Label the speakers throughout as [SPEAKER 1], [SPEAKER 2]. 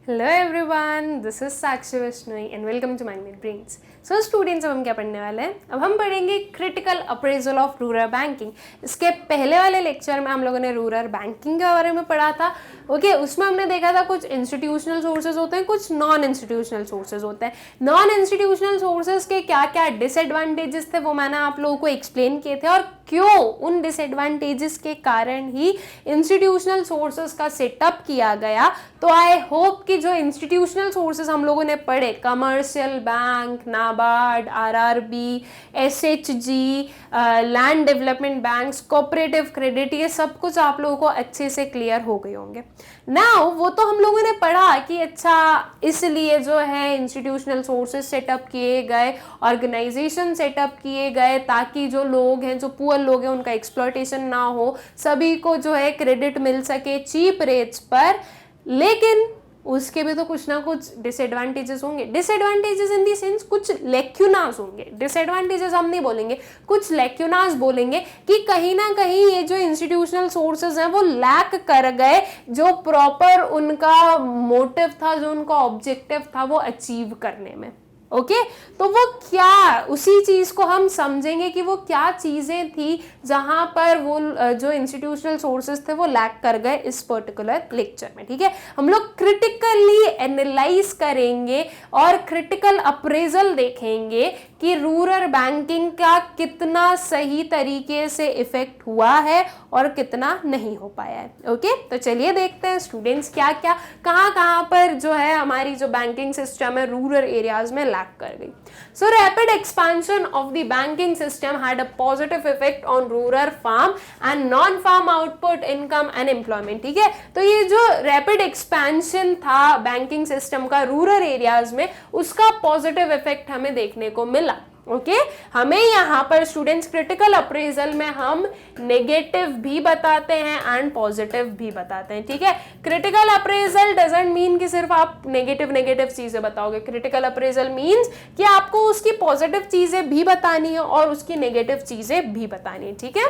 [SPEAKER 1] Hello everyone, this is Sakshi Vishnoi and welcome to Mind Brains. So students, अब हम क्या पढ़ने वाले हैं? अब हम पढ़ेंगे critical appraisal of rural banking. इसके पहले वाले लेक्चर में हम लोगों ने रूरल बैंकिंग के बारे में पढ़ा था। ओके, उसमें हमने देखा था कुछ इंस्टीट्यूशनल सोर्सेज होते हैं, कुछ नॉन इंस्टीट्यूशनल सोर्सेज होते हैं। नॉन इंस्टीट्यूशनल सोर्सेज के क्या क्या डिसएडवांटेजेस थे वो मैंने आप लोगों को एक्सप्लेन किए थे, और क्यों उन डिसएडवांटेजेस के कारण ही इंस्टीट्यूशनल सोर्सेज का सेटअप किया गया। तो आई होप कि जो इंस्टीट्यूशनल सोर्सेज हम लोगों ने पढ़े, commercial bank, NABARD, RRB, SHG, land development banks, cooperative credit, ये सब कुछ आप लोगों को अच्छे से क्लियर हो गए होंगे। नाउ वो तो हम लोगों ने पढ़ा कि अच्छा इसलिए जो है इंस्टीट्यूशनल सोर्सेज सेटअप किए गए, ऑर्गेनाइजेशन सेटअप किए गए, ताकि जो लोग हैं, जो पुअर लोग हैं, उनका एक्सप्लॉयटेशन ना हो, सभी को जो है क्रेडिट मिल सके चीप रेट्स पर। लेकिन उसके भी तो कुछ ना कुछ डिसएडवांटेजेस होंगे। डिसएडवांटेजेस इन दी सेंस कुछ लेक्यूनास होंगे। डिसएडवांटेजेस हम नहीं बोलेंगे, कुछ लेक्यूनास बोलेंगे कि कहीं ना कहीं ये जो इंस्टीट्यूशनल सोर्सेज हैं वो लैक कर गए, जो प्रॉपर उनका मोटिव था, जो उनका ऑब्जेक्टिव था वो अचीव करने में। ओके, तो वो क्या, उसी चीज को हम समझेंगे कि वो क्या चीजें थी जहां पर वो जो इंस्टीट्यूशनल सोर्सेज थे वो लैक कर गए इस पर्टिकुलर लेक्चर में। ठीक है, हम लोग क्रिटिकली एनालाइज करेंगे और क्रिटिकल अप्रेजल देखेंगे कि रूरल बैंकिंग का कितना सही तरीके से इफेक्ट हुआ है और कितना नहीं हो पाया है। ओके, तो चलिए देखते हैं स्टूडेंट्स क्या क्या कहाँ पर जो है हमारी जो बैंकिंग सिस्टम है रूरल एरियाज में लैक कर गई। So rapid expansion of the banking system had a positive effect on rural farm and non farm output, income and employment. ठीक है, तो ये जो रैपिड एक्सपेंशन था बैंकिंग सिस्टम का रूरल एरियाज में, उसका पॉजिटिव इफेक्ट हमें देखने को मिला। ओके, हमें यहाँ पर स्टूडेंट्स क्रिटिकल अप्रेजल में हम नेगेटिव भी बताते हैं एंड पॉजिटिव भी बताते हैं। ठीक है, क्रिटिकल अप्रेजल डजंट मीन कि सिर्फ आप नेगेटिव चीजें बताओगे। क्रिटिकल अप्रेजल मीन्स कि आपको उसकी पॉजिटिव चीजें भी बतानी है और उसकी नेगेटिव चीजें भी बतानी है। ठीक है,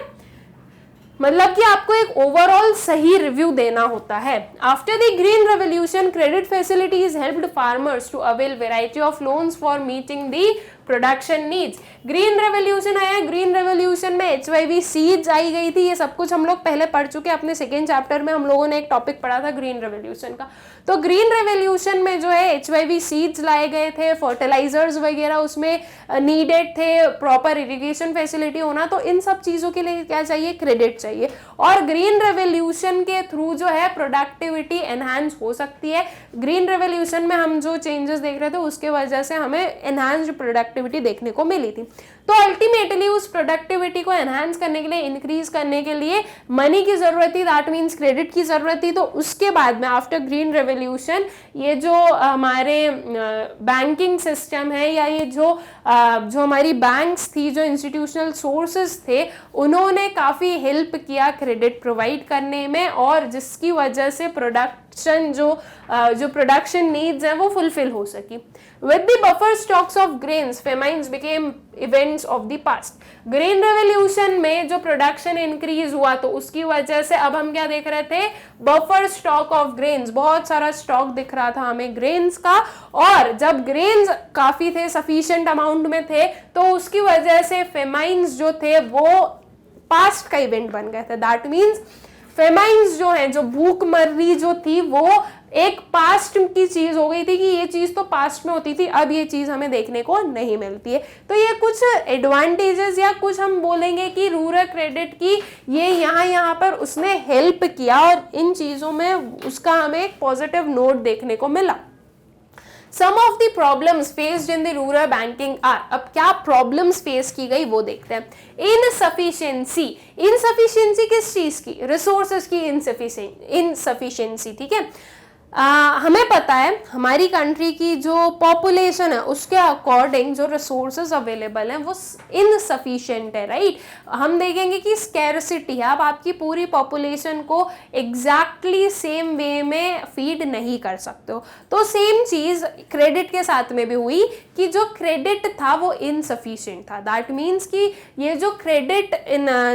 [SPEAKER 1] मतलब कि आपको एक ओवरऑल सही रिव्यू देना होता है। After the green revolution, credit facilities helped farmers to avail variety of loans for meeting the production needs. Green revolution आया, ग्रीन रेवोल्यूशन में एचवाईवी सीड्स आई गई थी। ये सब कुछ हम लोग पहले पढ़ चुके हैं, अपने सेकेंड चैप्टर में हम लोगों ने एक टॉपिक पढ़ा था ग्रीन रेवोल्यूशन का। तो ग्रीन रेवोल्यूशन में जो है एचवाईवी सीड्स लाए गए थे, फर्टिलाइजर्स वगैरह उसमें नीडेड थे, प्रॉपर इरिगेशन फैसिलिटी होना, तो इन सब चीजों के लिए क्या चाहिए? क्रेडिट चाहिए। और ग्रीन रेवोल्यूशन के थ्रू जो है प्रोडक्टिविटी एनहांस हो सकती है। ग्रीन रेवोल्यूशन में हम जो चेंजेस देख रहे थे उसके वजह से हमें एनहांस्ड प्रोडक्टिविटी देखने को मिली थी। तो अल्टीमेटली उस प्रोडक्टिविटी को एनहांस करने के लिए, इंक्रीज करने के लिए मनी की जरूरत थी, दैट मीन्स क्रेडिट की जरूरत थी। तो उसके बाद में आफ्टर ग्रीन रेवोल्यूशन ये जो हमारे बैंकिंग सिस्टम है, या ये जो हमारी बैंक्स थी, जो इंस्टीट्यूशनल सोर्सेज थे, उन्होंने काफी हेल्प किया क्रेडिट प्रोवाइड करने में, और जिसकी वजह से प्रोडक्शन जो प्रोडक्शन नीड्स हैं वो फुलफिल हो सकी। With the buffer stocks of grains, famines became events of the past. Green revolution में जो प्रोडक्शन इंक्रीज हुआ तो उसकी वजह से अब हम क्या देख रहे थे? बफर स्टॉक ऑफ ग्रेन्स, बहुत सारा स्टॉक दिख रहा था हमें ग्रेन्स का, और जब ग्रेन्स काफी थे, सफिशिएंट अमाउंट में थे, तो उसकी वजह से फेमाइन्स जो थे वो पास्ट का इवेंट बन गए थे। दैट मीन्स फेमाइन्स जो है, जो भूखमरी जो थी, वो एक पास्ट की चीज हो गई थी कि ये चीज तो पास्ट में होती थी, अब ये चीज हमें देखने को नहीं मिलती है। तो ये कुछ एडवांटेजेस, या कुछ हम बोलेंगे कि रूरल क्रेडिट की ये यहाँ पर उसने हेल्प किया, और इन चीजों में उसका हमें एक पॉजिटिव नोट देखने को मिला। Some of the problems faced in the rural banking are, अब क्या problems face की गई वो देखते हैं। Insufficiency किस चीज की? Resources की insufficiency। ठीक है, हमें पता है हमारी कंट्री की जो पॉपुलेशन है उसके अकॉर्डिंग जो रिसोर्सेज अवेलेबल हैं वो इनसफिशिएंट है, राइट। हम देखेंगे कि स्कैरसिटी है, आप आपकी पूरी पॉपुलेशन को एग्जैक्टली सेम वे में फीड नहीं कर सकते हो। तो सेम चीज क्रेडिट के साथ में भी हुई कि जो क्रेडिट था वो इनसफिशिएंट था। दैट मीन्स कि ये जो क्रेडिट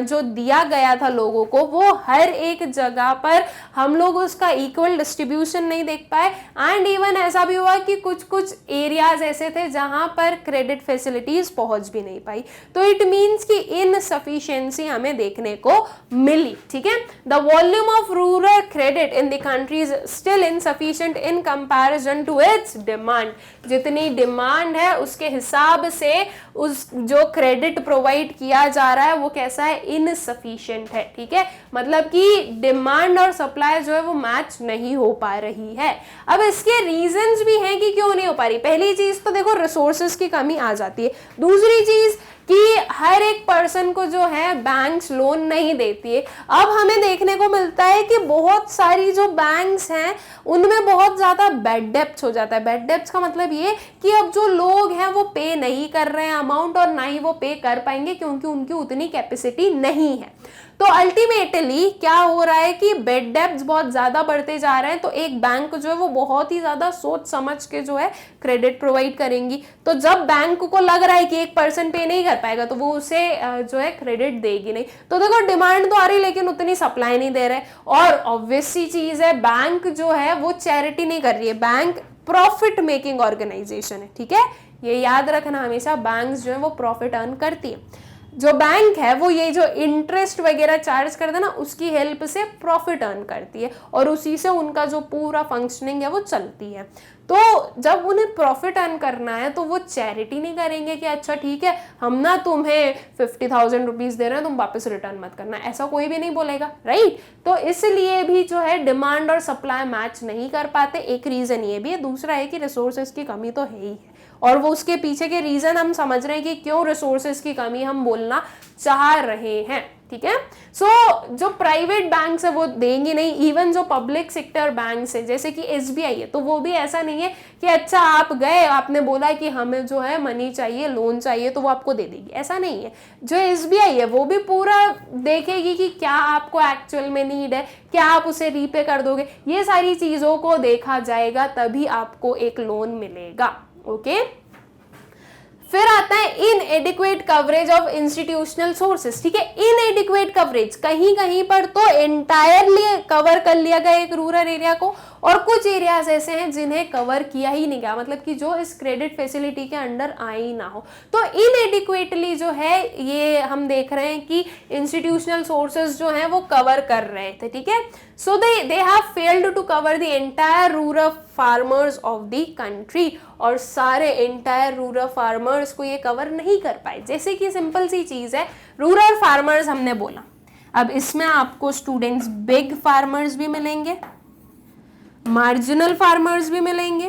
[SPEAKER 1] जो दिया गया था लोगों को, वो हर एक जगह पर हम लोग उसका इक्वल डिस्ट्रीब्यूशन नहीं देख पाए, एंड इवन ऐसा भी हुआ कि कुछ कुछ एरियाज ऐसे थे जहां पर क्रेडिट फैसिलिटीज पहुंच भी नहीं पाई। तो इट मीन्स कि इनसफिशिएंसी हमें देखने को मिली। ठीक है, the volume of rural credit in the country is still insufficient in comparison to its demand. जितनी डिमांड है उसके हिसाब से उस जो क्रेडिट प्रोवाइड किया जा रहा है वो कैसा है, इनसफिशिएंट है। ठीक है, मतलब कि डिमांड और सप्लाई जो है वो मैच नहीं हो पा रही है। अब इसके रीजंस भी हैं कि क्यों नहीं हो पा रही। पहली चीज तो देखो रिसोर्सेज की कमी आ जाती है। दूसरी चीज कि हर एक पर्सन को जो है बैंक्स लोन नहीं देती है। अब हमें देखने को मिलता है कि बहुत सारी जो बैंक्स हैं उनमें बहुत ज्यादा बैड डेप्थ हो जाता है। बैड डेप्थ का मतलब ये कि अब जो लोग हैं वो पे नहीं कर रहे हैं अमाउंट, और ना ही वो पे कर पाएंगे क्योंकि उनकी उतनी कैपेसिटी नहीं है। तो अल्टीमेटली क्या हो रहा है कि बेड डेप्थ बहुत ज्यादा बढ़ते जा रहे हैं। तो एक बैंक जो है वो बहुत ही ज्यादा सोच समझ के जो है क्रेडिट प्रोवाइड करेंगी। तो जब बैंक को लग रहा है कि एक पर्सन पे नहीं कर पाएगा तो वो उसे जो है क्रेडिट देगी नहीं। तो देखो डिमांड तो आ रही लेकिन उतनी सप्लाई नहीं दे रहे। और ऑब्वियस सी चीज है, बैंक जो है वो चैरिटी नहीं कर रही है, बैंक प्रॉफिट मेकिंग ऑर्गेनाइजेशन है। ठीक है, ये याद रखना हमेशा, बैंक जो है वो प्रॉफिट अर्न करती है। जो बैंक है वो ये जो इंटरेस्ट वगैरह चार्ज करता है ना उसकी हेल्प से प्रॉफिट अर्न करती है, और उसी से उनका जो पूरा फंक्शनिंग है वो चलती है। तो जब उन्हें प्रॉफिट अर्न करना है तो वो चैरिटी नहीं करेंगे कि अच्छा ठीक है हम ना तुम्हें 50,000 रुपीज दे रहे हैं तुम वापस रिटर्न मत करना, ऐसा कोई भी नहीं बोलेगा, राइट। तो इसलिए भी जो है डिमांड और सप्लाई मैच नहीं कर पाते। एक रीजन ये भी है, दूसरा है कि रिसोर्सेज की कमी तो है ही है, और वो उसके पीछे के रीजन हम समझ रहे हैं कि क्यों रिसोर्सेज की कमी हम बोलना चाह रहे हैं। ठीक है, सो जो प्राइवेट बैंक्स है वो देंगे नहीं। इवन जो पब्लिक सेक्टर बैंक्स है जैसे कि एसबीआई है, तो वो भी ऐसा नहीं है कि अच्छा आप गए आपने बोला कि हमें जो है मनी चाहिए, लोन चाहिए, तो वो आपको दे देगी, ऐसा नहीं है। जो एसबीआई है वो भी पूरा देखेगी कि क्या आपको एक्चुअल में नीड है, क्या आप उसे रीपे कर दोगे, ये सारी चीजों को देखा जाएगा तभी आपको एक लोन मिलेगा। ओके, फिर आता है इनएडिक्वेट कवरेज ऑफ इंस्टीट्यूशनल सोर्सेज। ठीक है, इनएडिक्वेट कवरेज, कहीं कहीं पर तो एंटायरली कवर कर लिया गया एक रूरल एरिया को, और कुछ एरियाज ऐसे हैं जिन्हें कवर किया ही नहीं गया, मतलब कि जो इस क्रेडिट फैसिलिटी के अंडर आई ना हो। तो इनएडिक्वेटली जो है ये हम देख रहे हैं कि इंस्टीट्यूशनल सोर्सेज जो हैं वो कवर कर रहे थे। ठीक है, so they have failed to cover the entire rural farmers of the country, और सारे एंटायर रूरल फार्मर्स को ये कवर नहीं कर पाए। जैसे कि सिंपल सी चीज है, रूरल फार्मर्स हमने बोला, अब इसमें आपको स्टूडेंट्स बिग फार्मर्स भी मिलेंगे, मार्जिनल फार्मर्स भी मिलेंगे,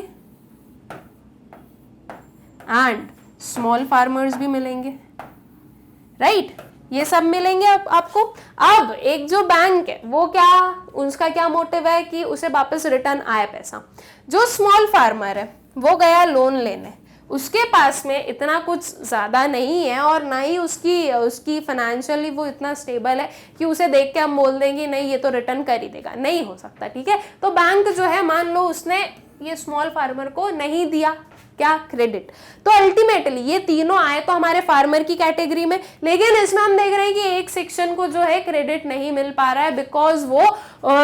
[SPEAKER 1] एंड स्मॉल फार्मर्स भी मिलेंगे, राइट ये सब मिलेंगे आपको। अब एक जो बैंक है वो क्या, उसका क्या मोटिव है कि उसे वापस रिटर्न आए पैसा। जो स्मॉल फार्मर है वो गया लोन लेने, उसके पास में इतना कुछ ज़्यादा नहीं है और ना ही उसकी फाइनेंशियली वो इतना स्टेबल है कि उसे देख के हम बोल देंगे नहीं ये तो रिटर्न कर ही देगा, नहीं हो सकता। ठीक है, तो बैंक जो है मान लो उसने ये स्मॉल फार्मर को नहीं दिया क्या, क्रेडिट, तो अल्टीमेटली ये तीनों आए तो हमारे फार्मर की कैटेगरी में, लेकिन इसमें हम देख रहे हैं कि एक सेक्शन को जो है क्रेडिट नहीं मिल पा रहा है बिकॉज वो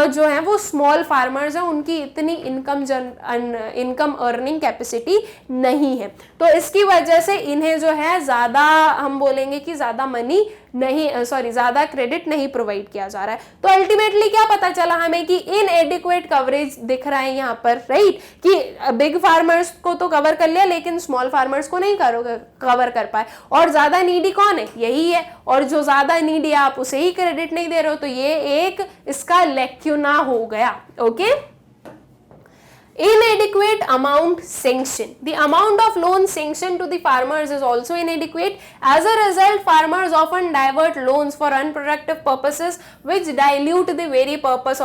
[SPEAKER 1] जो है वो स्मॉल फार्मर्स हैं, उनकी इतनी इनकम अर्निंग कैपेसिटी नहीं है। तो इसकी वजह से इन्हें जो है ज़्यादा हम बोलेंगे कि ज़्यादा मनी नहीं, सॉरी ज़्यादा क्रेडिट नहीं प्रोवाइड किया जा रहा है। तो अल्टीमेटली क्या पता चला हमें कि इनएडिक्वेट कवरेज दिख रहा है यहाँ पर, राइट, कि बिग फार्मर्स को तो कवर कर लिया लेकिन स्मॉल फार्मर्स को नहीं कवर कर पाए, और ज़्यादा नीडी कौन है, यही है, और जो ज़्यादा नीडी है आप उसे ही क्रेडिट नहीं दे रहे हो, तो ये एक इसका लेक्यूना हो गया। Okay, inadequate amount sanction, the amount of loan sanctioned to the farmers is also inadequate. As a result, farmers often divert loans for unproductive purposes which dilute the very purpose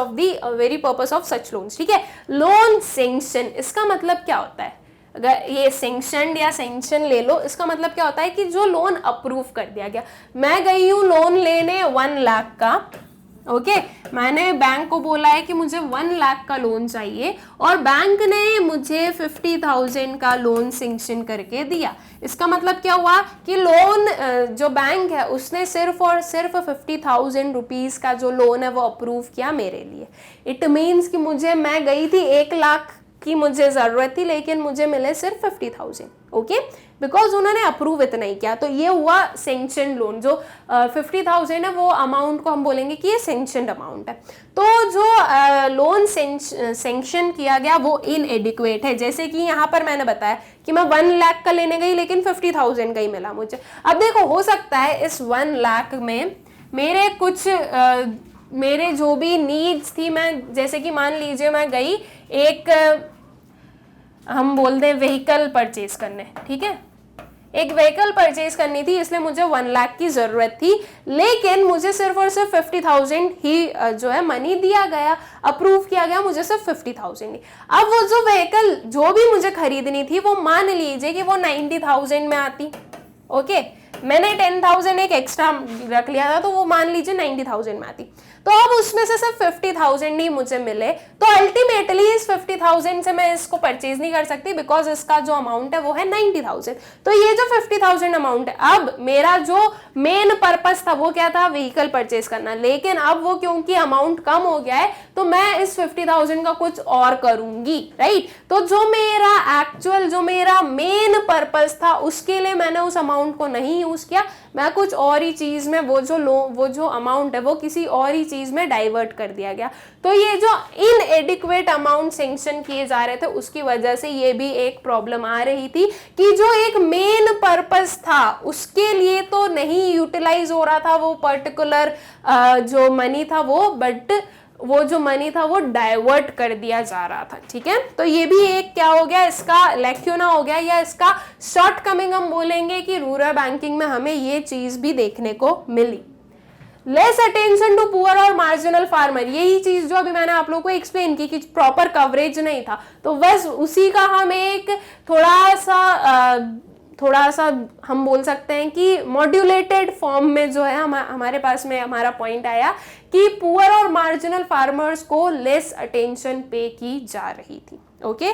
[SPEAKER 1] of such loans. ठीक है, loan sanction इसका मतलब क्या होता है, अगर ये sanction या सैंक्शन ले लो, इसका मतलब क्या होता है कि जो लोन अप्रूव कर दिया गया, मैं गई हूँ लोन लेने 1 लाख का, ओके मैंने बैंक को बोला है कि मुझे 1 लाख का लोन चाहिए और बैंक ने मुझे 50,000 का लोन सैंक्शन करके दिया। इसका मतलब क्या हुआ कि लोन जो बैंक है उसने सिर्फ और सिर्फ 50,000 रुपीज़ का जो लोन है वो अप्रूव किया मेरे लिए। इट मीन्स कि मैं गई थी 1 लाख की मुझे ज़रूरत थी लेकिन मुझे मिले सिर्फ 50,000। ओके बिकॉज उन्होंने अप्रूव इतना ही किया। तो ये हुआ सेंक्शन लोन। जो 50,000 है वो अमाउंट को हम बोलेंगे कि ये सेंक्शनड अमाउंट है। तो जो लोन सेंक्शन किया गया वो इनएडिक्वेट है। जैसे कि यहाँ पर मैंने बताया कि मैं 1 लाख का लेने गई लेकिन 50,000 का ही मिला मुझे। अब देखो हो सकता है इस 1 लाख में मेरे कुछ मेरे जो भी नीड्स थी, मैं जैसे कि मान लीजिए मैं गई एक हम बोलते हैं व्हीकल परचेज करने, ठीक है, एक व्हीकल परचेज करनी थी इसलिए मुझे 1 लाख की जरूरत थी लेकिन मुझे सिर्फ और सिर्फ 50,000 ही जो है मनी दिया गया, अप्रूव किया गया मुझे सिर्फ 50,000 ही। अब वो जो व्हीकल जो भी मुझे खरीदनी थी वो मान लीजिए कि वो 90,000 में आती। ओके मैंने 10,000 एक एक्स्ट्रा रख लिया था तो वो मान लीजिए 90,000 में आती। तो अब उसमें से सिर्फ 50,000 ही मुझे मिले तो अल्टीमेटली इस 50,000 से मैं इसको परचेज नहीं कर सकती बिकॉज इसका जो अमाउंट है वो है 90,000। तो ये जो 50,000 अमाउंट है, अब मेरा जो मेन पर्पस था वो क्या था, व्हीकल परचेज करना, लेकिन अब वो क्योंकि अमाउंट कम हो गया है तो मैं इस 50,000 का कुछ और करूंगी, राइट। तो जो मेरा मेन पर्पस था उसके लिए मैंने उस अमाउंट को नहीं यूज किया, मैं कुछ और ही चीज में वो जो अमाउंट है वो किसी और ही चीज में डाइवर्ट कर दिया गया। तो ये जो इनएडिक्वेट अमाउंट सैंक्शन किए जा रहे थे उसकी वजह से ये भी एक प्रॉब्लम आ रही थी कि जो एक मेन पर्पस था उसके लिए तो नहीं यूटिलाइज हो रहा था वो पर्टिकुलर जो मनी था वो, बट वो जो मनी था वो डाइवर्ट कर दिया जा रहा था, ठीक है। तो ये भी एक क्या हो गया, इसका लैक्यूना हो गया या इसका शॉर्ट कमिंग हम बोलेंगे कि रूरल बैंकिंग में हमें ये चीज भी देखने को मिली। लेस अटेंशन टू पुअर और मार्जिनल फार्मर, यही चीज जो अभी मैंने आप लोगों को एक्सप्लेन की कि प्रॉपर कवरेज नहीं था, तो बस उसी का हम एक थोड़ा सा हम बोल सकते हैं कि मॉड्यूलेटेड फॉर्म में जो है हमारे पास में हमारा पॉइंट आया कि पुअर और मार्जिनल फार्मर्स को लेस अटेंशन पे की जा रही थी। ओके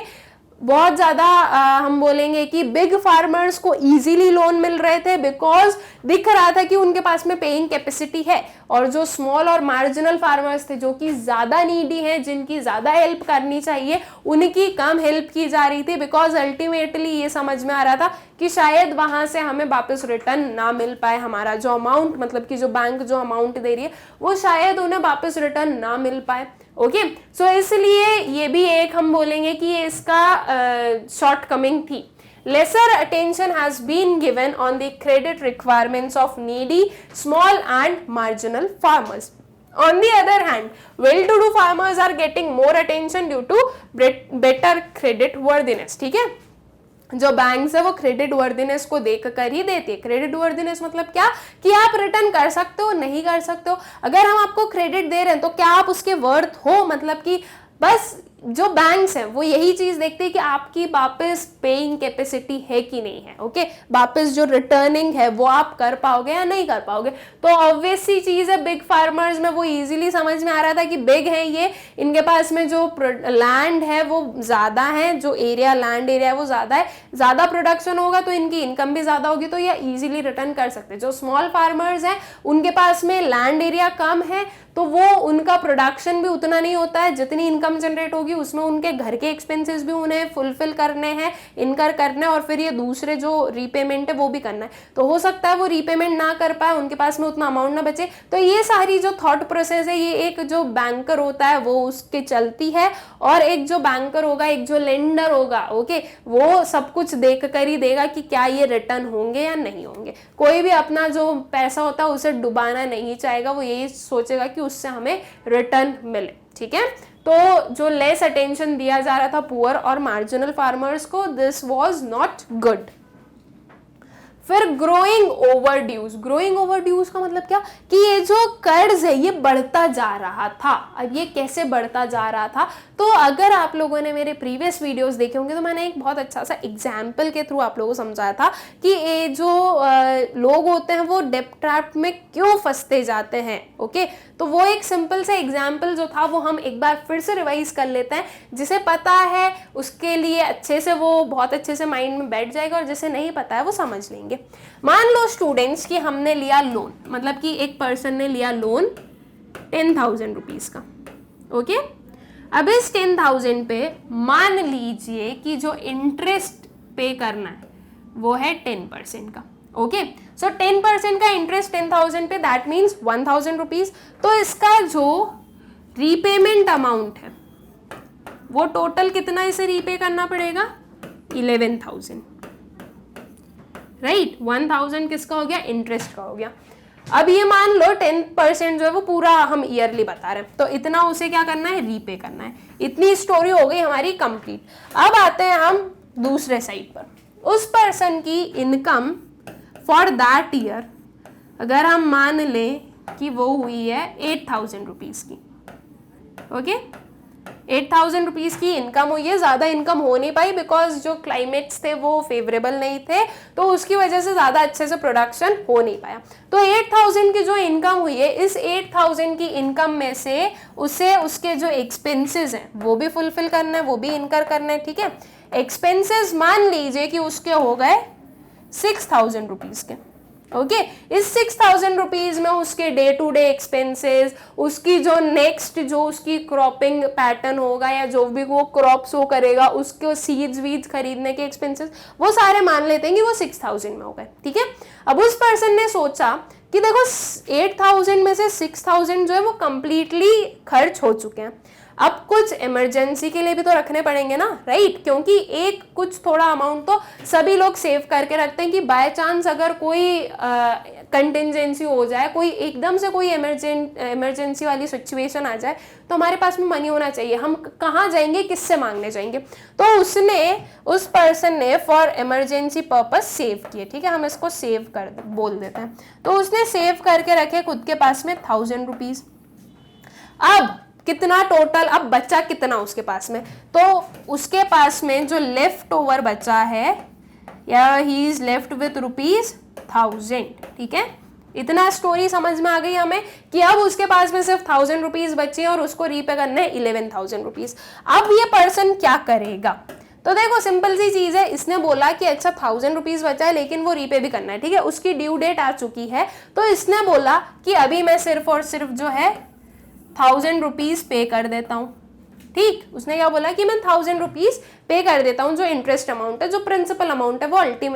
[SPEAKER 1] बहुत ज़्यादा हम बोलेंगे कि बिग फार्मर्स को इजीली लोन मिल रहे थे बिकॉज दिख रहा था कि उनके पास में पेइंग कैपेसिटी है, और जो स्मॉल और मार्जिनल फार्मर्स थे जो कि ज़्यादा नीडी हैं, जिनकी ज़्यादा हेल्प करनी चाहिए, उनकी कम हेल्प की जा रही थी बिकॉज अल्टीमेटली ये समझ में आ रहा था कि शायद वहाँ से हमें वापस रिटर्न ना मिल पाए, हमारा जो अमाउंट मतलब कि जो बैंक जो अमाउंट दे रही है वो शायद उन्हें वापस रिटर्न ना मिल पाए। ओके सो इसलिए ये भी एक हम बोलेंगे कि ये इसका शॉर्ट कमिंग थी। Lesser attention has been given on the credit requirements of needy, small and marginal farmers. On the other hand, well-to-do farmers are getting more attention due to better credit worthiness. ठीक है, जो banks है वो credit worthiness को देख कर ही देती है। क्रेडिट वर्दीनेस मतलब क्या कि आप रिटर्न कर सकते हो, नहीं कर सकते हो। अगर हम आपको क्रेडिट दे रहे हैं तो क्या आप उसके वर्थ हो, मतलब कि बस जो बैंक्स हैं वो यही चीज देखते हैं कि आपकी वापस पेइंग कैपेसिटी है कि नहीं है। ओके वापस जो रिटर्निंग है वो आप कर पाओगे या नहीं कर पाओगे। तो ऑब्वियस सी चीज है, बिग फार्मर्स में वो इजीली समझ में आ रहा था कि बिग है ये, इनके पास में जो लैंड है वो ज्यादा है, जो लैंड एरिया है वो ज्यादा है, ज्यादा प्रोडक्शन होगा तो इनकी इनकम भी ज्यादा होगी, तो ये इजीली रिटर्न कर सकते हैं। जो स्मॉल फार्मर्स हैं उनके पास में लैंड एरिया कम है तो वो उनका प्रोडक्शन भी उतना नहीं होता है, जितनी इनकम जनरेट होगी उसमें उनके घर के एक्सपेंसेस भी उन्हें फुलफिल करने हैं, इनकर करने, और फिर ये दूसरे जो रीपेमेंट है वो भी करना है। तो हो सकता है वो रीपेमेंट ना कर पाए, उनके पास में उतना अमाउंट ना बचे। तो ये सारी जो थॉट प्रोसेस है ये एक जो बैंकर होता है वो उसके चलती है, और एक जो बैंकर होगा, एक जो लेंडर होगा, ओके वो सब कुछ देख कर ही देगा कि क्या ये रिटर्न होंगे या नहीं होंगे। कोई भी अपना जो पैसा होता है उसे डुबाना नहीं चाहेगा, वो यही सोचेगा कि उससे हमें रिटर्न मिले। ठीक है, तो जो लेस अटेंशन दिया जा रहा था पुअर और मार्जिनल फार्मर्स को, दिस वाज नॉट गुड। फिर ग्रोइंग ओवरड्यूज। ग्रोइंग ओवरड्यूज का मतलब क्या कि ये जो कर्ज है ये बढ़ता जा रहा था। अब ये कैसे बढ़ता जा रहा था, तो अगर आप लोगों ने मेरे प्रीवियस वीडियोस देखे होंगे तो मैंने एक बहुत अच्छा सा एग्जाम्पल के थ्रू आप लोगों को समझाया था कि ये जो लोग होते हैं वो डेब्ट ट्रैप में क्यों फंसते जाते हैं। ओके, तो वो एक सिंपल सा एग्जाम्पल जो था वो हम एक बार फिर से रिवाइज कर लेते हैं। जिसे पता है उसके लिए अच्छे से वो बहुत अच्छे से माइंड में बैठ जाएगा, और जिसे नहीं पता है वो समझ लेंगे। मान लो स्टूडेंट्स कि हमने लिया लोन, मतलब कि एक पर्सन ने लिया लोन 10,000 रुपीज का। ओके, अब इस 10,000 पे मान लीजिए कि जो इंटरेस्ट पे करना है वो है 10% का। ओके, सो 10% का इंटरेस्ट 10,000 पे, दैट मीन्स 1,000 रुपीज। तो इसका जो रीपेमेंट अमाउंट है वो टोटल कितना इसे रीपे करना पड़ेगा, 11,000। राइट, 1,000 किसका हो गया, इंटरेस्ट का हो गया। अब ये मान लो 10% जो है वो पूरा हम ईयरली बता रहे हैं, तो इतना उसे क्या करना है, रीपे करना है। इतनी स्टोरी हो गई हमारी कंप्लीट। अब आते हैं हम दूसरे साइड पर। उस पर्सन की इनकम फॉर दैट ईयर अगर हम मान लें कि वो हुई है 8,000 रुपीज की। ओके, 8,000 रुपीज की इनकम हुई है। ज्यादा इनकम हो नहीं पाई बिकॉज जो क्लाइमेट्स थे वो फेवरेबल नहीं थे, तो उसकी वजह से ज्यादा अच्छे से प्रोडक्शन हो नहीं पाया। तो 8,000 की जो इनकम हुई है, इस 8,000 की इनकम में से उसे उसके जो एक्सपेंसेस हैं वो भी फुलफिल करना है, वो भी इनकर करना है। ठीक है, एक्सपेंसेस मान लीजिए कि उसके हो गए 6,000 रुपीज के। ओके, इस 6,000 रुपीज में उसके डे टू डे एक्सपेंसेस, उसकी जो नेक्स्ट जो उसकी क्रॉपिंग पैटर्न होगा या जो भी वो क्रॉप शो करेगा, उसके सीड्स वीड्स खरीदने के एक्सपेंसेस, वो सारे मान लेते हैं कि वो 6,000 में हो गए। ठीक है, अब उस पर्सन ने सोचा कि देखो 8,000 में से 6,000 जो है वो कंप्लीटली खर्च हो चुके हैं, अब कुछ इमरजेंसी के लिए भी तो रखने पड़ेंगे ना, राइट। क्योंकि एक कुछ थोड़ा अमाउंट तो सभी लोग सेव करके रखते हैं कि बाय चांस अगर कोई कंटिजेंसी हो जाए, कोई एकदम से कोई इमरजेंसी वाली सिचुएशन आ जाए, तो हमारे पास में मनी होना चाहिए। हम कहाँ जाएंगे, किससे मांगने जाएंगे। तो उस पर्सन ने फॉर इमरजेंसी पर्पस सेव किए। ठीक है, हम इसको सेव कर बोल देते हैं। तो उसने सेव करके रखे खुद के पास में 1,000 रुपीज। अब कितना टोटल, अब बचा कितना उसके पास में, तो उसके पास में जो लेफ्ट ओवर बचा है, या ही इज लेफ्ट विथ ₹1,000। ठीक है, इतना स्टोरी समझ में आ गई हमें कि अब उसके पास में सिर्फ 1,000 रुपीज बची है और उसको रीपे करना है 11,000 रुपीज। अब ये पर्सन क्या करेगा, तो देखो सिंपल सी चीज है। इसने बोला कि अच्छा 1,000 रुपीज बचा है लेकिन वो रीपे भी करना है। ठीक है, उसकी ड्यू डेट आ चुकी है, तो इसने बोला कि अभी मैं सिर्फ और सिर्फ जो है 1,000 रुपीज पे कर देता हूँ। ठीक, उसने क्या बोला कि मैं 1,000 रुपीज पे कर देता हूँ, जो इंटरेस्ट अमाउंट है, जो प्रिंसिपल अमाउंट है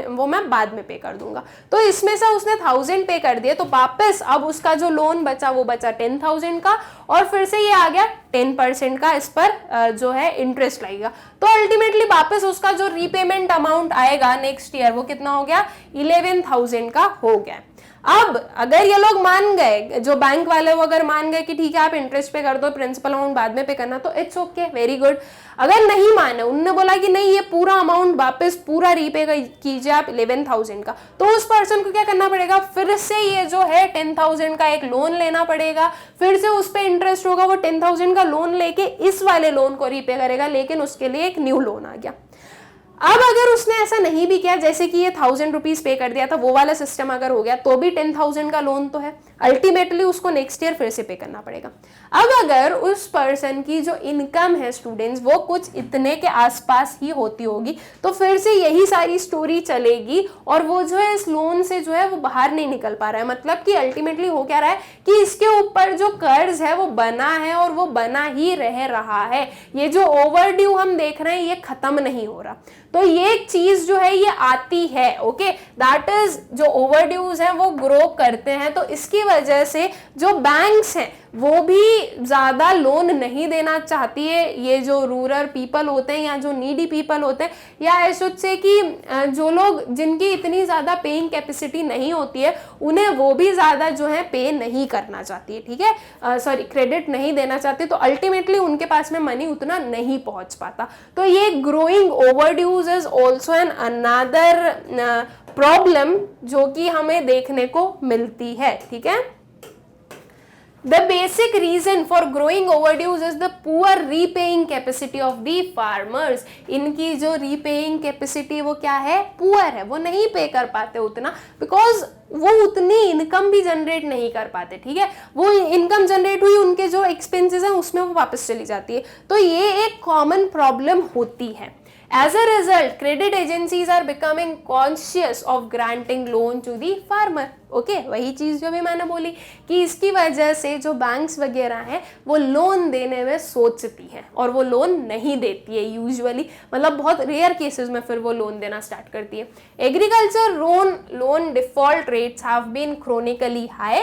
[SPEAKER 1] वो मैं बाद में पे कर दूंगा। तो इसमें से उसने 1,000 पे कर दिए, तो वापस अब उसका जो लोन बचा वो बचा 10,000 का, और फिर से ये आ गया 10% का इस पर जो है इंटरेस्ट लगेगा। तो अल्टीमेटली वापस उसका जो रीपेमेंट अमाउंट आएगा नेक्स्ट ईयर वो कितना हो गया, 11,000 का हो गया। अब अगर ये लोग मान गए, जो बैंक वाले वो अगर मान गए कि ठीक है आप इंटरेस्ट पे कर दो, प्रिंसिपल अमाउंट बाद में पे करना, तो इट्स ओके, वेरी गुड। अगर नहीं माने, उन्होंने बोला कि नहीं ये पूरा अमाउंट वापस पूरा रीपे कीजिए आप 11,000 का, तो उस पर्सन को क्या करना पड़ेगा, फिर से ये जो है 10,000 का एक लोन लेना पड़ेगा, फिर से उस पर इंटरेस्ट होगा, वो 10,000 का लोन लेके इस वाले लोन को रीपे करेगा, लेकिन उसके लिए एक न्यू लोन आ गया। अब अगर उसने ऐसा नहीं भी किया, जैसे कि ये 1,000 रुपीज पे कर दिया था, वो वाला सिस्टम अगर हो गया, तो भी 10,000 का लोन तो है, अल्टीमेटली उसको नेक्स्ट ईयर फिर से पे करना पड़ेगा। अब अगर उस पर्सन की जो इनकम है स्टूडेंट्स वो कुछ इतने के आसपास ही होती होगी, तो फिर से यही सारी स्टोरी चलेगी और वो जो है इस लोन से जो है वो बाहर नहीं निकल पा रहा है। मतलब कि अल्टीमेटली हो क्या रहा है कि इसके ऊपर जो कर्ज है वो बना है और वो बना ही रह रहा है। ये जो ओवरड्यू हम देख रहे हैं ये खत्म नहीं हो रहा। तो ये चीज जो है ये आती है, ओके, दैट इज जो ओवरड्यूज हैं वो ग्रो करते हैं, तो इसकी वजह से जो बैंक्स हैं वो भी ज्यादा लोन नहीं देना चाहती है। ये जो रूरल पीपल होते हैं या जो नीडी पीपल होते हैं, या आई शुड से कि जो लोग जिनकी इतनी ज्यादा पेइंग कैपेसिटी नहीं होती है, उन्हें वो भी ज्यादा जो है पे नहीं करना चाहती है, ठीक है, सॉरी क्रेडिट नहीं देना चाहती, तो अल्टीमेटली उनके पास में मनी उतना नहीं पहुंच पाता। तो ये growing overdues is also an another problem जो कि हमें देखने को मिलती है, ठीक है। The basic reason for growing overdues is the poor repaying capacity of the farmers. इनकी जो repaying capacity वो क्या है, poor है, वो नहीं पे कर पाते उतना, because वो उतनी इनकम भी जनरेट नहीं कर पाते, ठीक है। वो इनकम जनरेट हुई, उनके जो एक्सपेंसेस हैं उसमें वो वापस चली जाती है, तो ये एक कॉमन प्रॉब्लम होती है। As a result, credit agencies are becoming conscious of granting loan to the farmer. Okay, वही चीज़ जो भी मैंने बोली कि इसकी वजह से जो बैंक्स वगैरह हैं वो लोन देने में सोचती हैं और वो लोन नहीं देती है यूजुअली, मतलब बहुत रेयर केसेस में फिर वो लोन देना स्टार्ट करती है। Agriculture loan default rates have been chronically high.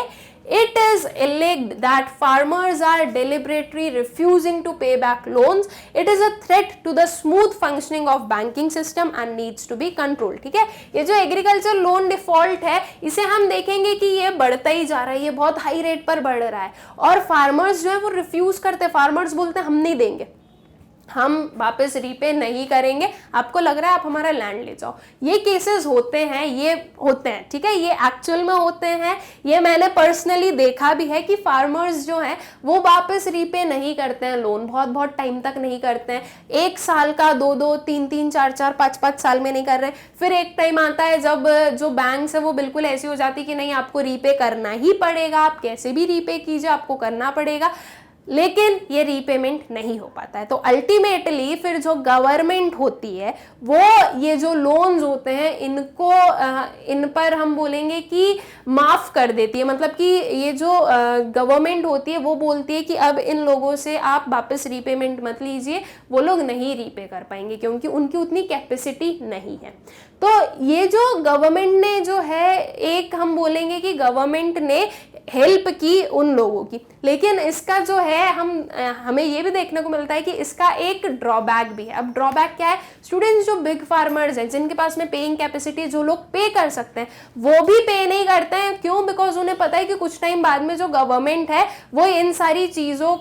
[SPEAKER 1] It is alleged that farmers are deliberately refusing to pay back loans. It is a threat to the smooth functioning of banking system and needs to be controlled. ठीक है, ये जो agriculture loan default है इसे हम देखेंगे कि ये बढ़ता ही जा रहा है, ये बहुत हाई रेट पर बढ़ रहा है और फार्मर्स जो है वो रिफ्यूज करते हैं, फार्मर्स बोलते हैं हम नहीं देंगे, हम वापस रीपे नहीं करेंगे, आपको लग रहा है आप हमारा लैंड ले जाओ। ये केसेस होते हैं, ये होते हैं, ठीक है, ये एक्चुअल में होते हैं, ये मैंने पर्सनली देखा भी है कि फार्मर्स जो हैं वो वापस रीपे नहीं करते हैं लोन, बहुत बहुत टाइम तक नहीं करते हैं, 1 साल का 2-2, 3-3, 4-4, 5-5 साल में नहीं कर रहे हैं। फिर एक टाइम आता है जब जो बैंक है वो बिल्कुल ऐसी हो जाती है कि नहीं आपको रीपे करना ही पड़ेगा, आप कैसे भी रीपे कीजिए, आपको करना पड़ेगा, लेकिन ये रीपेमेंट नहीं हो पाता है। तो अल्टीमेटली फिर जो गवर्नमेंट होती है वो ये जो लोन्स होते हैं इनको इन पर हम बोलेंगे कि माफ़ कर देती है, मतलब कि ये जो गवर्नमेंट होती है वो बोलती है कि अब इन लोगों से आप वापस रीपेमेंट मत लीजिए, वो लोग नहीं रीपे कर पाएंगे क्योंकि उनकी उतनी कैपेसिटी नहीं है। तो ये जो गवर्नमेंट ने जो है, एक हम बोलेंगे कि गवर्नमेंट ने हेल्प की उन लोगों की, लेकिन इसका जो है हमें ये भी देखने को मिलता है कि इसका एक ड्रॉबैक भी है। अब ड्रॉबैक क्या है, स्टूडेंट्स जो बिग फार्मर्स हैं जिनके पास में पेइंग कैपेसिटी, जो लोग पे कर सकते हैं वो भी पे नहीं करते हैं। क्यों? बिकॉज उन्हें पता है कि कुछ टाइम बाद में जो गवर्नमेंट है वो इन सारी चीज़ों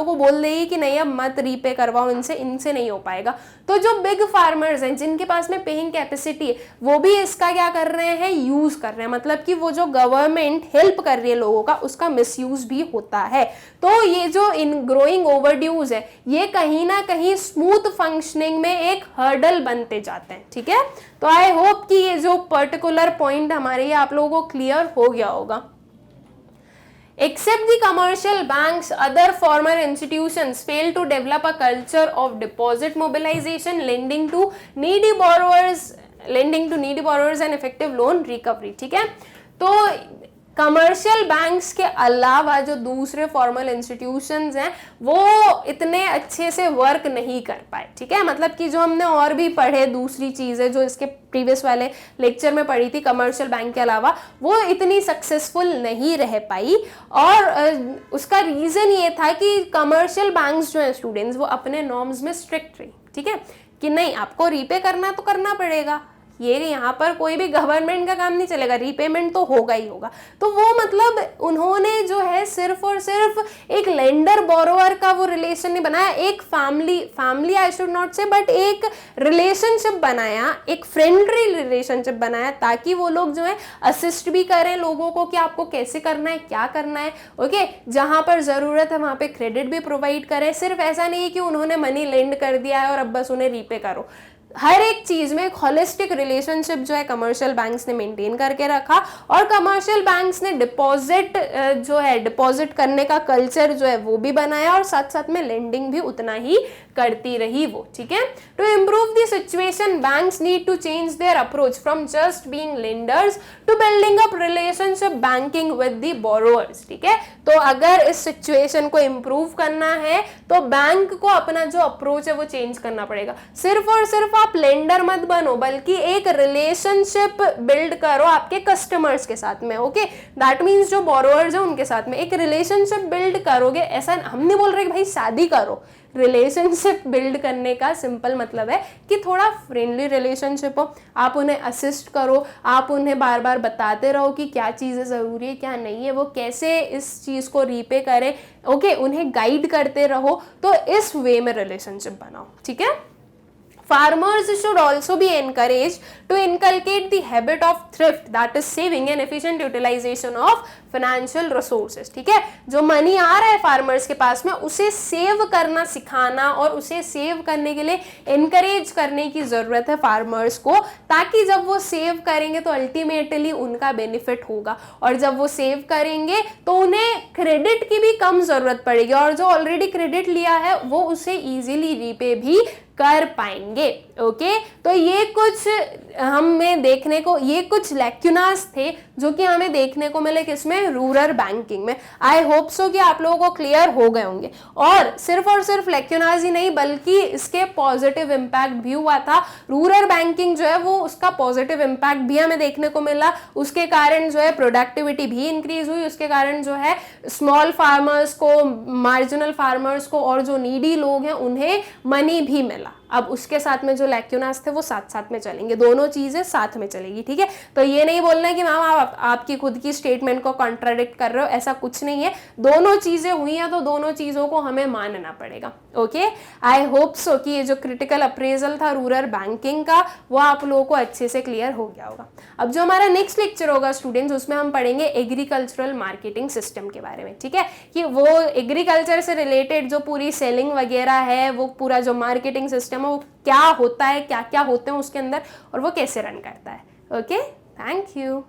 [SPEAKER 1] को बोल देगी कि नहीं अब मत रीपे करवाओ इनसे नहीं हो पाएगा। तो जो बिग फार्मर्स हैं जिनके पास में पेइंग कैपेसिटी है वो भी इसका क्या कर रहे हैं, यूज कर रहे हैं, मतलब कि वो जो गवर्नमेंट हेल्प कर रही है लोगों का उसका मिसयूज भी होता है। तो ये जो इन ग्रोइंग ओवरड्यूज है ये कहीं ना कहीं स्मूथ फंक्शनिंग में एक हर्डल बनते जाते हैं, ठीक है। तो आई होप कि ये जो पर्टिकुलर पॉइंट हमारे ये आप लोगों को क्लियर हो गया होगा। Except the commercial banks, other former institutions fail to develop a culture of deposit mobilization, lending to needy borrowers and effective loan recovery, ठीक है। तो कमर्शियल बैंक्स के अलावा जो दूसरे फॉर्मल इंस्टीट्यूशंस हैं वो इतने अच्छे से वर्क नहीं कर पाए, ठीक है। मतलब कि जो हमने और भी पढ़े दूसरी चीज़ें जो इसके प्रीवियस वाले लेक्चर में पढ़ी थी कमर्शियल बैंक के अलावा, वो इतनी सक्सेसफुल नहीं रह पाई और उसका रीज़न ये था कि कमर्शियल बैंक्स जो हैं स्टूडेंट्स वो अपने नॉर्म्स में स्ट्रिक्ट रही, ठीक है, कि नहीं आपको रीपे करना तो करना पड़ेगा, ये यहाँ पर कोई भी गवर्नमेंट का काम नहीं चलेगा, रीपेमेंट तो होगा ही होगा। तो वो मतलब उन्होंने जो है सिर्फ और सिर्फ एक लेंडर बोरोवर का वो रिलेशन नहीं बनाया, एक फैमिली आई शुड नॉट से बट एक रिलेशनशिप बनाया, एक फ्रेंडली रिलेशनशिप बनाया ताकि वो लोग जो है असिस्ट भी करें लोगों को कि आपको कैसे करना है, क्या करना है, ओके, जहाँ पर ज़रूरत है वहाँ पे क्रेडिट भी प्रोवाइड करें। सिर्फ ऐसा नहीं है कि उन्होंने मनी लेंड कर दिया है और अब बस उन्हें रीपे करो। हर एक चीज़ में एक होलिस्टिक रिलेशनशिप जो है कमर्शियल बैंक्स ने मेंटेन करके रखा और कमर्शियल बैंक्स ने डिपॉजिट करने का कल्चर जो है वो भी बनाया और साथ साथ में लेंडिंग भी उतना ही करती रही वो, ठीक है। To improve the situation banks need to change their approach from just being lenders to building up relationship banking with the borrowers, ठीक है। तो अगर इस सिचुएशन को इम्प्रूव करना है तो बैंक को अपना जो अप्रोच है वो चेंज करना पड़ेगा। सिर्फ और सिर्फ आप लेंडर मत बनो बल्कि एक रिलेशनशिप बिल्ड करो आपके कस्टमर्स के साथ में, ओके, दैट मीन्स जो बोरोवर्स है उनके साथ में एक रिलेशनशिप बिल्ड करोगे। ऐसा हम नहीं बोल रहे कि भाई शादी करो, रिलेशनशिप बिल्ड करने का सिंपल मतलब है कि थोड़ा फ्रेंडली रिलेशनशिप हो, आप उन्हें असिस्ट करो, आप उन्हें बार बार बताते रहो कि क्या चीज़ें ज़रूरी है क्या नहीं है, वो कैसे इस चीज़ को रीपे करें, ओके, उन्हें गाइड करते रहो। तो इस वे में रिलेशनशिप बनाओ, ठीक है। farmers should also be encouraged to inculcate the habit of thrift, that is saving and efficient utilization of financial resources. ठीक है, जो मनी आ रहा है फार्मर्स के पास में उसे सेव करना सिखाना और उसे सेव करने के लिए एनकरेज करने की जरूरत है फार्मर्स को, ताकि जब वो सेव करेंगे तो अल्टीमेटली उनका बेनिफिट होगा, और जब वो सेव करेंगे तो उन्हें क्रेडिट की भी कम जरूरत पड़ेगी, और जो ऑलरेडी क्रेडिट लिया है वो उसे इजीली रीपे भी कर पाएंगे. ओके, तो ये कुछ हमें देखने को, ये कुछ लैक्यूनास थे जो कि हमें देखने को मिले किसमें, रूरल बैंकिंग में. आई होप सो कि आप लोगों को क्लियर हो गए होंगे. और सिर्फ लैक्यूनास ही नहीं बल्कि इसके पॉजिटिव इम्पैक्ट भी हुआ था. रूरल बैंकिंग जो है वो उसका पॉजिटिव इम्पैक्ट भी हमें देखने को मिला. उसके कारण जो है प्रोडक्टिविटी भी इंक्रीज हुई. उसके कारण जो है स्मॉल फार्मर्स को, मार्जिनल फार्मर्स को और जो नीडी लोग हैं उन्हें मनी भी मिला. अब उसके साथ में जो लैक्यूनास थे वो साथ साथ में चलेंगे, दोनों चीजें साथ में चलेगी. ठीक है, तो ये नहीं बोलना है कि मैम आप आपकी खुद की स्टेटमेंट को कॉन्ट्राडिक्ट कर रहे हो, ऐसा कुछ नहीं है. दोनों चीजें हुई हैं तो दोनों चीजों को हमें मानना पड़ेगा. ओके, आई होप सो कि ये जो क्रिटिकल अप्रेजल था रूरल बैंकिंग का वो आप लोगों को अच्छे से क्लियर हो गया होगा. अब जो हमारा नेक्स्ट लेक्चर होगा स्टूडेंट्स, उसमें हम पढ़ेंगे एग्रीकल्चरल मार्केटिंग सिस्टम के बारे में. ठीक है, कि वो एग्रीकल्चर से रिलेटेड जो पूरी सेलिंग वगैरह है, वो पूरा जो मार्केटिंग सिस्टम है वो क्या होता है, क्या क्या होते हैं उसके अंदर और वो कैसे रन करता है. Okay, thank you.